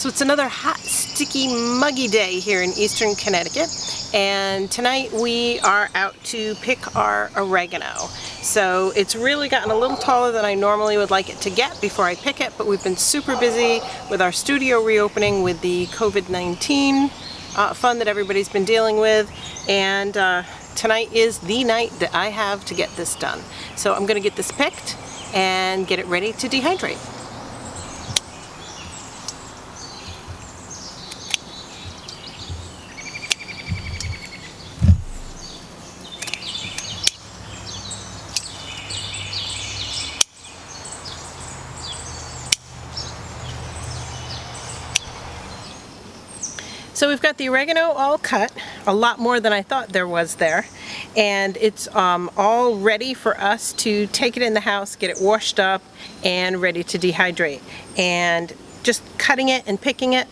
So it's another hot, sticky, muggy day here in eastern Connecticut, and tonight we are out to pick our oregano. So it's really gotten a little taller than I normally would like it to get before I pick it, but we've been super busy with our studio reopening with the COVID-19 fun that everybody's been dealing with, and tonight is the night that I have to get this done. So I'm going to get this picked and get it ready to dehydrate. So we've got the oregano all cut, a lot more than I thought there was there, and it's all ready for us to take it in the house, get it washed up, and ready to dehydrate. And just cutting it and picking it,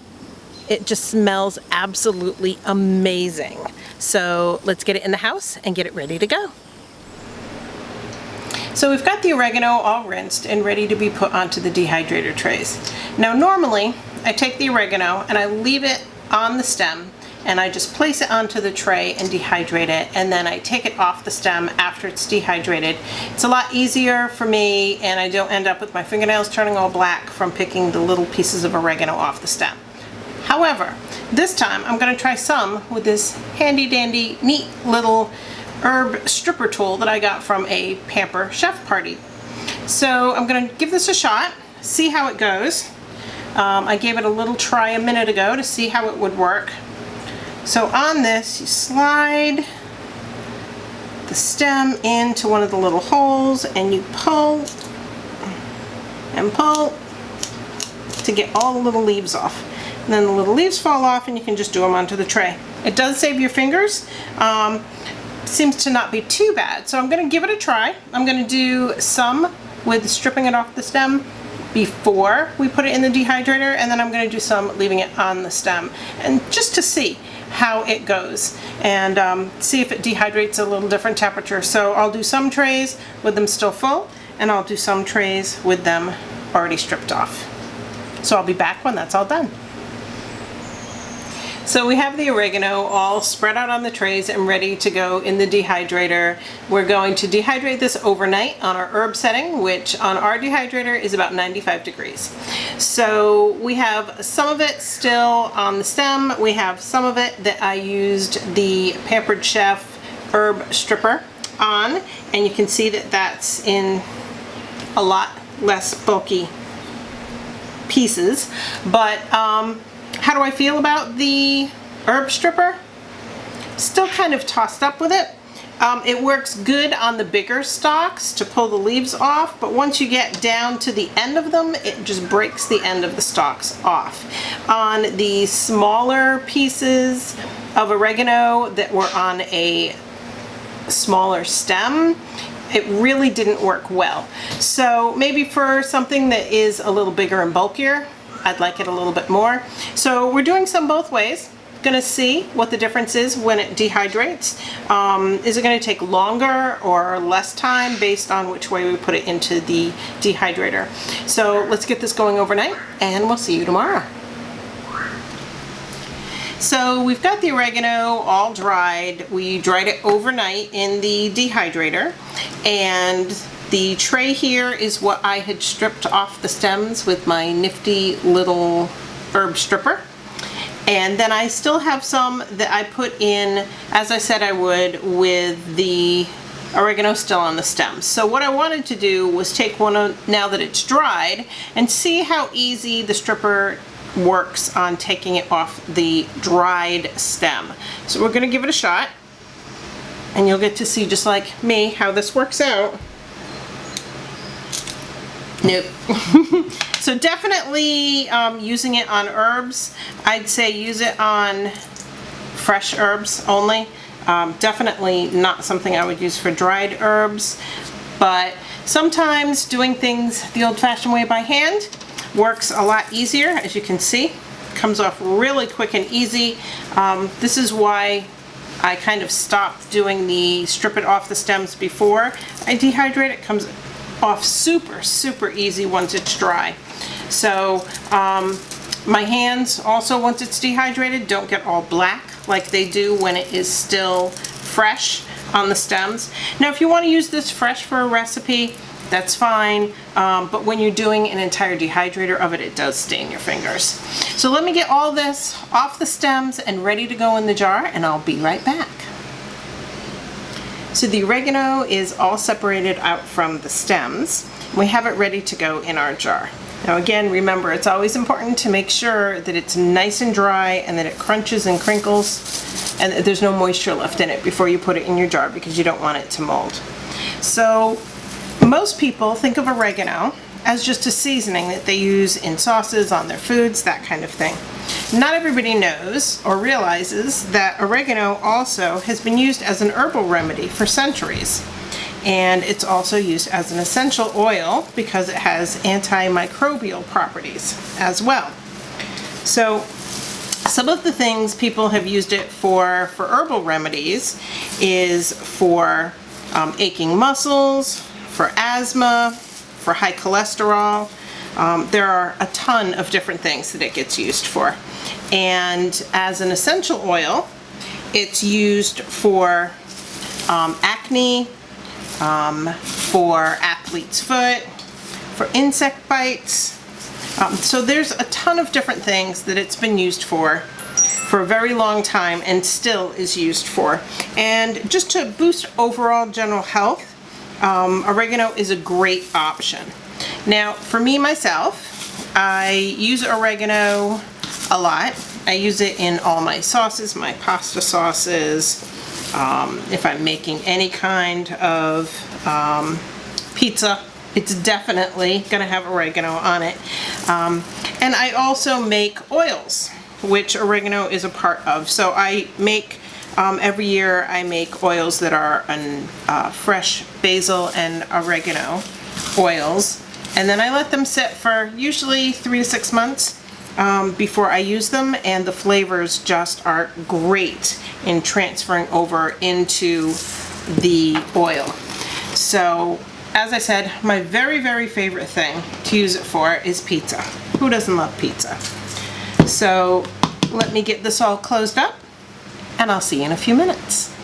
it just smells absolutely amazing. So let's get it in the house and get it ready to go. So we've got the oregano all rinsed and ready to be put onto the dehydrator trays. Now normally I take the oregano and I leave it on the stem and I just place it onto the tray and dehydrate it, and then I take it off the stem after it's dehydrated. It's a lot easier for me, and I don't end up with my fingernails turning all black from picking the little pieces of oregano off the stem. However, this time I'm going to try some with this handy dandy neat little herb stripper tool that I got from a Pamper chef party. So I'm going to give this a shot, see how it goes. I gave it a little try a minute ago to see how it would work. So on this, you slide the stem into one of the little holes and you pull and pull to get all the little leaves off. And then the little leaves fall off and you can just do them onto the tray. It does save your fingers. Seems to not be too bad. So I'm going to give it a try. I'm going to do some with stripping it off the stem before we put it in the dehydrator, and then I'm going to do some leaving it on the stem, and just to see how it goes and see if it dehydrates at a little different temperature. So I'll do some trays with them still full, and I'll do some trays with them already stripped off. So I'll be back when that's all done. So we have the oregano all spread out on the trays and ready to go in the dehydrator. We're going to dehydrate this overnight on our herb setting, which on our dehydrator is about 95 degrees. So we have some of it still on the stem. We have some of it that I used the Pampered Chef herb stripper on, and you can see that that's in a lot less bulky pieces. But how do I feel about the herb stripper? Still kind of tossed up with it. It works good on the bigger stalks to pull the leaves off, but once you get down to the end of them, it just breaks the end of the stalks off. On the smaller pieces of oregano that were on a smaller stem, it really didn't work well. So maybe for something that is a little bigger and bulkier, I'd like it a little bit more. So we're doing some both ways. Gonna see what the difference is when it dehydrates. Is it gonna take longer or less time based on which way we put it into the dehydrator? So let's get this going overnight and we'll see you tomorrow. So we've got the oregano all dried. We dried it overnight in the dehydrator, and the tray here is what I had stripped off the stems with my nifty little herb stripper. And then I still have some that I put in, as I said I would, with the oregano still on the stems. So what I wanted to do was take one now that it's dried and see how easy the stripper works on taking it off the dried stem. So we're going to give it a shot, and you'll get to see, just like me, how this works out. Nope. So definitely using it on herbs. I'd say use it on fresh herbs only. Definitely not something I would use for dried herbs, but sometimes doing things the old-fashioned way by hand works a lot easier. As you can see, it comes off really quick and easy. This is why I kind of stopped doing the strip it off the stems before I dehydrate it. It comes off super easy once it's dry. So My hands also, once it's dehydrated, don't get all black like they do when it is still fresh on the stems. Now if you want to use this fresh for a recipe, that's fine, but when you're doing an entire dehydrator of it, it does stain your fingers. So let me get all this off the stems and ready to go in the jar, and I'll be right back. So the oregano is all separated out from the stems. We have it ready to go in our jar. Now again, remember, it's always important to make sure that it's nice and dry and that it crunches and crinkles and that there's no moisture left in it before you put it in your jar, because you don't want it to mold. So most people think of oregano as just a seasoning that they use in sauces, on their foods, that kind of thing. Not everybody knows or realizes that oregano also has been used as an herbal remedy for centuries. And it's also used as an essential oil because it has antimicrobial properties as well. So some of the things people have used it for herbal remedies is for aching muscles, for asthma, for high cholesterol. There are a ton of different things that it gets used for. And as an essential oil, it's used for acne, for athlete's foot, for insect bites. So there's a ton of different things that it's been used for a very long time and still is used for. And just to boost overall general health, oregano is a great option. Now for me myself, I use oregano a lot. I use it in all my sauces, my pasta sauces, if I'm making any kind of pizza, it's definitely going to have oregano on it. And I also make oils, which oregano is a part of. So I make, every year I make oils that are fresh basil and oregano oils. And then I let them sit for usually 3 to 6 months before I use them, and the flavors just are great in transferring over into the oil. So as I said, my very, very favorite thing to use it for is pizza. Who doesn't love pizza? So let me get this all closed up and I'll see you in a few minutes.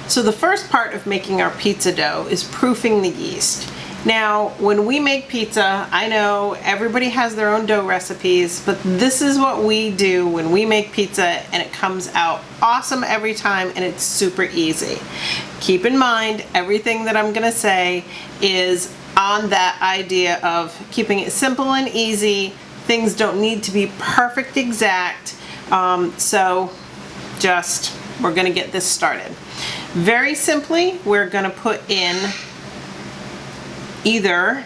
So the first part of making our pizza dough is proofing the yeast. Now, when we make pizza, I know everybody has their own dough recipes, but this is what we do when we make pizza, and it comes out awesome every time, and it's super easy. Keep in mind, everything that I'm gonna say is on that idea of keeping it simple and easy. Things don't need to be perfect exact, so just, we're gonna get this started. Very simply, we're gonna put in either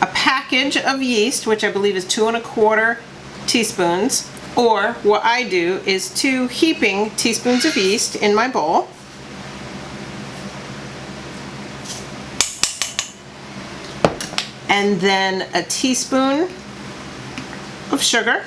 a package of yeast, which I believe is 2 1/4 teaspoons, or what I do is 2 heaping teaspoons of yeast in my bowl. And then a teaspoon of sugar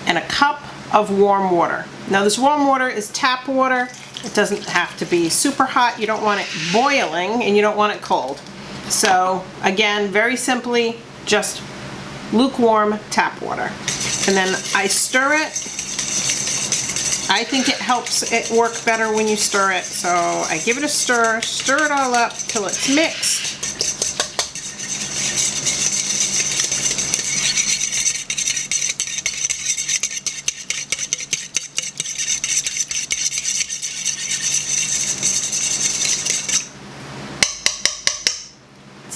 and a cup of warm water. Now this warm water is tap water. It doesn't have to be super hot. You don't want it boiling and you don't want it cold. So again, very simply, just lukewarm tap water. And then I stir it. I think it helps it work better when you stir it. So I give it a stir it all up till it's mixed.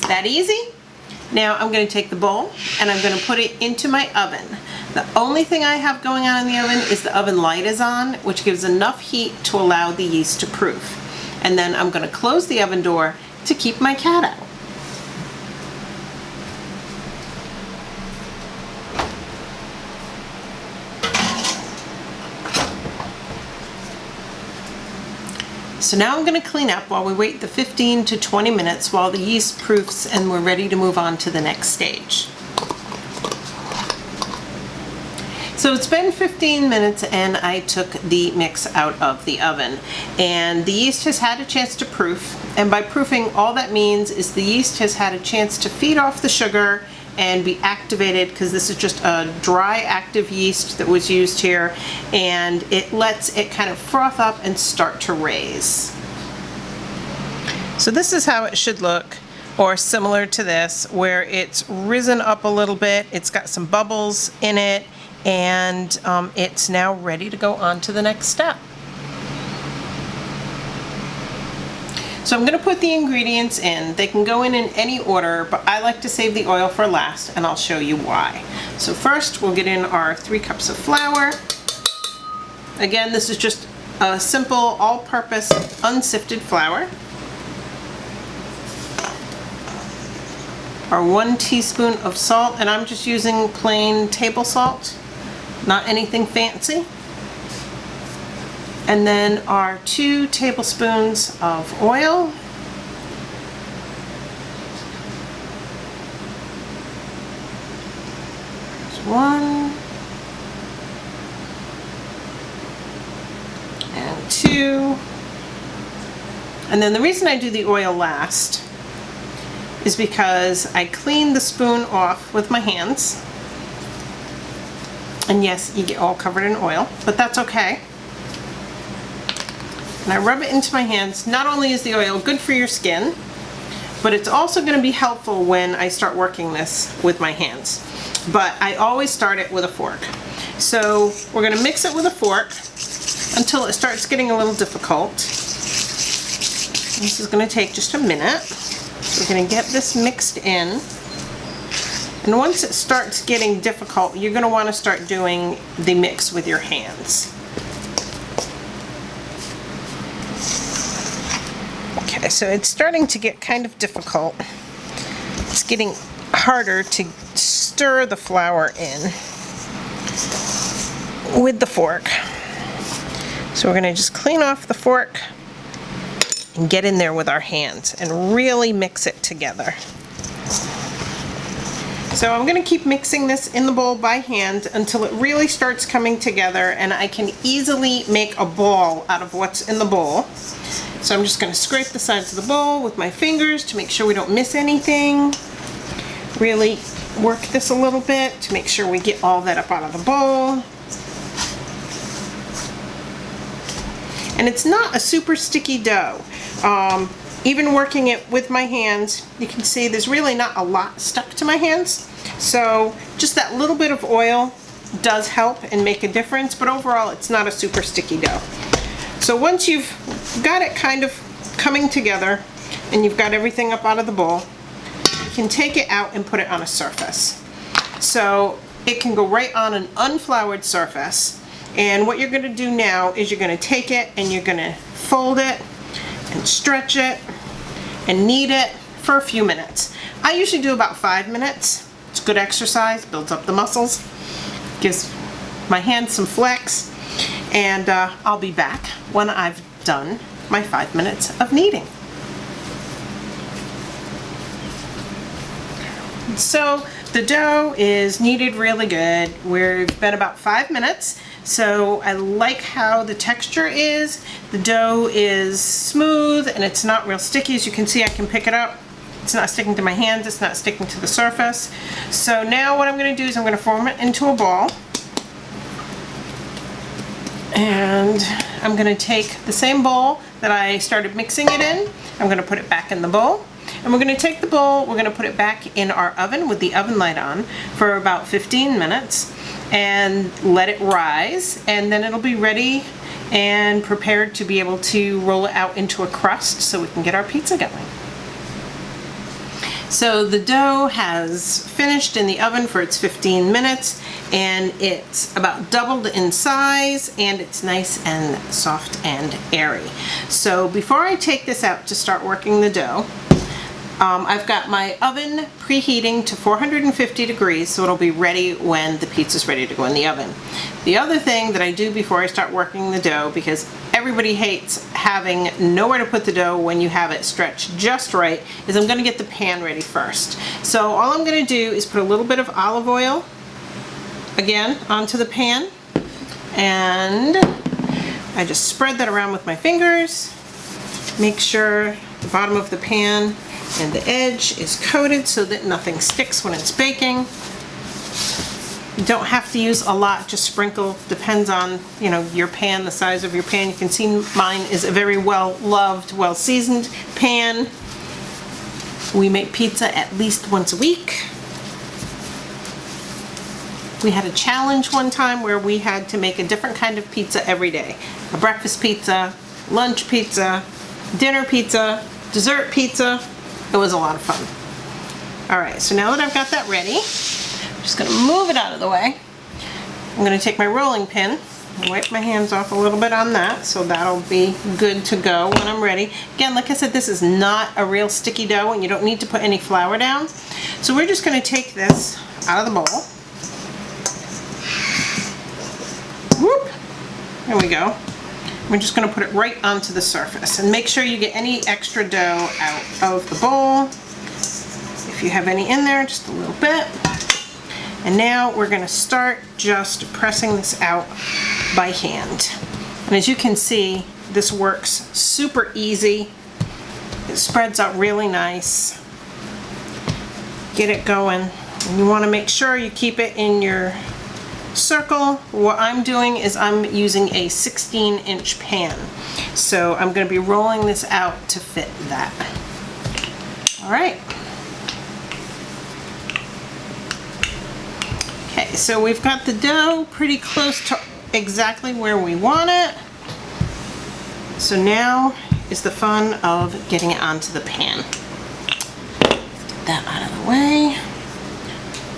That easy. Now I'm going to take the bowl and I'm going to put it into my oven. The only thing I have going on in the oven is the oven light is on, which gives enough heat to allow the yeast to proof. And then I'm going to close the oven door to keep my cat out. So now I'm going to clean up while we wait the 15 to 20 minutes while the yeast proofs and we're ready to move on to the next stage. So it's been 15 minutes and I took the mix out of the oven, and the yeast has had a chance to proof, and by proofing all that means is the yeast has had a chance to feed off the sugar and be activated, because this is just a dry active yeast that was used here, and it lets it kind of froth up and start to raise. So this is how it should look, or similar to this, where it's risen up a little bit, it's got some bubbles in it, and it's now ready to go on to the next step. So I'm going to put the ingredients in. They can go in any order, but I like to save the oil for last, and I'll show you why. So first we'll get in our 3 cups of flour. Again, this is just a simple all-purpose unsifted flour. Our 1 teaspoon of salt, and I'm just using plain table salt, not anything fancy. And then our 2 tablespoons of oil. There's 1 and 2. And then the reason I do the oil last is because I clean the spoon off with my hands. And yes, you get all covered in oil, but that's okay. And I rub it into my hands. Not only is the oil good for your skin, but it's also going to be helpful when I start working this with my hands. But I always start it with a fork. So we're going to mix it with a fork until it starts getting a little difficult. This is going to take just a minute. We're going to get this mixed in. And once it starts getting difficult, you're going to want to start doing the mix with your hands. Okay, so it's starting to get kind of difficult. It's getting harder to stir the flour in with the fork. So we're going to just clean off the fork and get in there with our hands and really mix it together. So I'm going to keep mixing this in the bowl by hand until it really starts coming together and I can easily make a ball out of what's in the bowl. So I'm just going to scrape the sides of the bowl with my fingers to make sure we don't miss anything. Really work this a little bit to make sure we get all that up out of the bowl. And it's not a super sticky dough. Even working it with my hands, you can see there's really not a lot stuck to my hands. So just that little bit of oil does help and make a difference, but overall it's not a super sticky dough. So once you've got it kind of coming together and you've got everything up out of the bowl, you can take it out and put it on a surface. So it can go right on an unfloured surface. And what you're going to do now is you're going to take it and you're going to fold it and stretch it and knead it for a few minutes. I usually do about 5 minutes. It's good exercise, builds up the muscles, gives my hands some flex, and I'll be back when I've done my 5 minutes of kneading. So the dough is kneaded really good. We've been about 5 minutes. So I like how the texture is. The dough is smooth and it's not real sticky. As you can see, I can pick it up. It's not sticking to my hands, it's not sticking to the surface. So now what I'm going to do is I'm going to form it into a ball. And I'm going to take the same bowl that I started mixing it in. I'm going to put it back in the bowl. And we're going to take the bowl, we're going to put it back in our oven with the oven light on for about 15 minutes and let it rise, and then it'll be ready and prepared to be able to roll it out into a crust so we can get our pizza going. So the dough has finished in the oven for its 15 minutes and it's about doubled in size and it's nice and soft and airy. So before I take this out to start working the dough, I've got my oven preheating to 450 degrees so it'll be ready when the pizza's ready to go in the oven. The other thing that I do before I start working the dough, because everybody hates having nowhere to put the dough when you have it stretched just right, is I'm going to get the pan ready first. So all I'm going to do is put a little bit of olive oil again onto the pan, and I just spread that around with my fingers. Make sure the bottom of the pan and the edge is coated so that nothing sticks when it's baking. You don't have to use a lot, just sprinkle. Depends on, you know, your pan, the size of your pan. You can see mine is a very well-loved, well-seasoned pan. We make pizza at least once a week. We had a challenge one time where we had to make a different kind of pizza every day. A breakfast pizza, lunch pizza, dinner pizza, dessert pizza. It was a lot of fun. All right, so now that I've got that ready, I'm just gonna move it out of the way. I'm gonna take my rolling pin and wipe my hands off a little bit on that, so that'll be good to go when I'm ready. Again, like I said, this is not a real sticky dough and you don't need to put any flour down. So we're just gonna take this out of the bowl. Whoop, there we go. We're just gonna put it right onto the surface and make sure you get any extra dough out of the bowl. If you have any in there, just a little bit. And now we're gonna start just pressing this out by hand. And as you can see, this works super easy. It spreads out really nice. Get it going. And you wanna make sure you keep it in your circle. What I'm doing is I'm using a 16-inch pan. So I'm gonna be rolling this out to fit that. All right. Okay, so we've got the dough pretty close to exactly where we want it. So now is the fun of getting it onto the pan. Get that out of the way.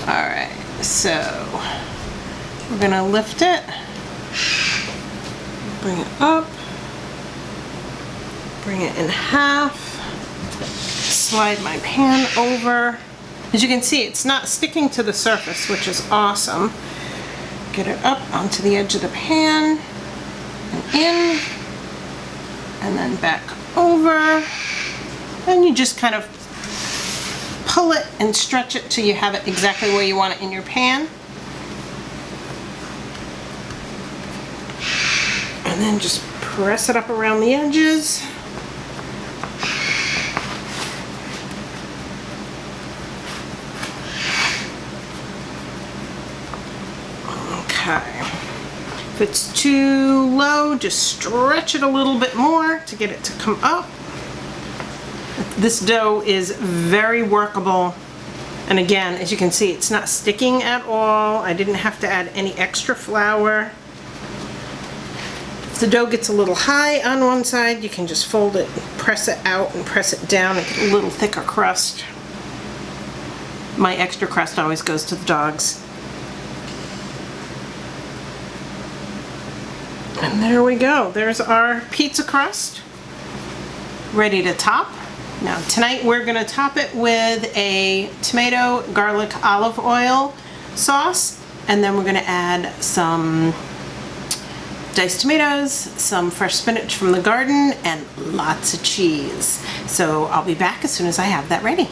All right, so we're gonna lift it, bring it up, bring it in half, slide my pan over. As you can see, it's not sticking to the surface, which is awesome. Get it up onto the edge of the pan, and in, and then back over. And you just kind of pull it and stretch it till you have it exactly where you want it in your pan. And then just press it up around the edges. Okay. If it's too low, just stretch it a little bit more to get it to come up. This dough is very workable. And again, as you can see, it's not sticking at all. I didn't have to add any extra flour. If the dough gets a little high on one side, you can just fold it, press it out, and press it down and get a little thicker crust. My extra crust always goes to the dogs. And there we go. There's our pizza crust, ready to top. Now tonight we're gonna top it with a tomato, garlic, olive oil sauce, and then we're gonna add some diced tomatoes, some fresh spinach from the garden, and lots of cheese. So I'll be back as soon as I have that ready.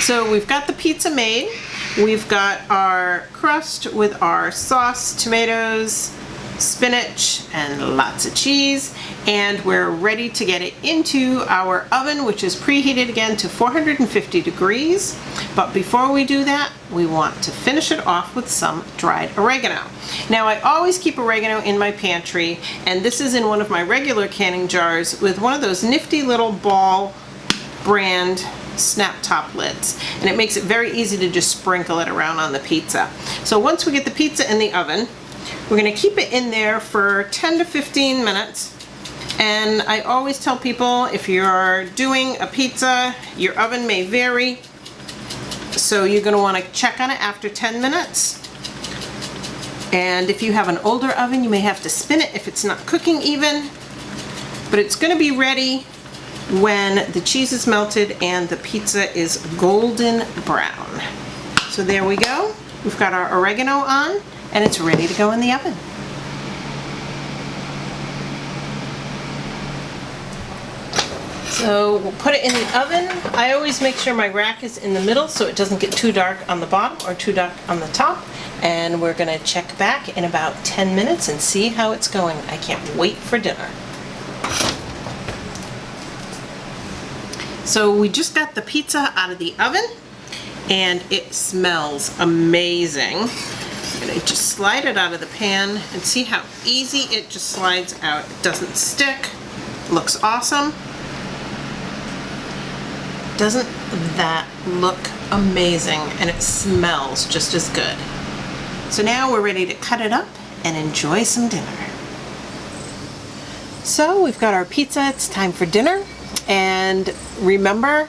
So we've got the pizza made. We've got our crust with our sauce, tomatoes, spinach, and lots of cheese. And we're ready to get it into our oven, which is preheated again to 450 degrees. But before we do that, we want to finish it off with some dried oregano. Now I always keep oregano in my pantry, and this is in one of my regular canning jars with one of those nifty little Ball brand snap top lids, and it makes it very easy to just sprinkle it around on the pizza. So once we get the pizza in the oven, we're going to keep it in there for 10 to 15 minutes. And I always tell people, if you're doing a pizza, your oven may vary, so you're going to want to check on it after 10 minutes. And if you have an older oven, you may have to spin it if it's not cooking even, but it's going to be ready when the cheese is melted and the pizza is golden brown. So there we go. We've got our oregano on, and it's ready to go in the oven. So So we'll put it in the oven. I always make sure my rack is in the middle so it doesn't get too dark on the bottom or too dark on the top. And we're gonna check back in about 10 minutes and see how it's going. I can't wait for dinner. So we just got the pizza out of the oven and it smells amazing. I'm gonna just slide it out of the pan and see how easy it just slides out. It doesn't stick, looks awesome. Doesn't that look amazing? And it smells just as good. So now we're ready to cut it up and enjoy some dinner. So we've got our pizza, it's time for dinner. And remember,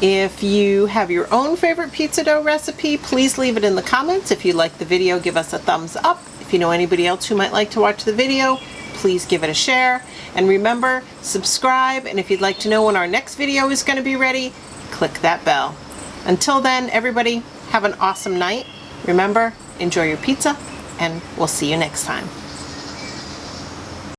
if you have your own favorite pizza dough recipe, please leave it in the comments. If you like the video, give us a thumbs up. If you know anybody else who might like to watch the video, please give it a share. And remember, subscribe, and if you'd like to know when our next video is going to be ready, click that bell. Until then, everybody, have an awesome night. Remember, enjoy your pizza, and we'll see you next time.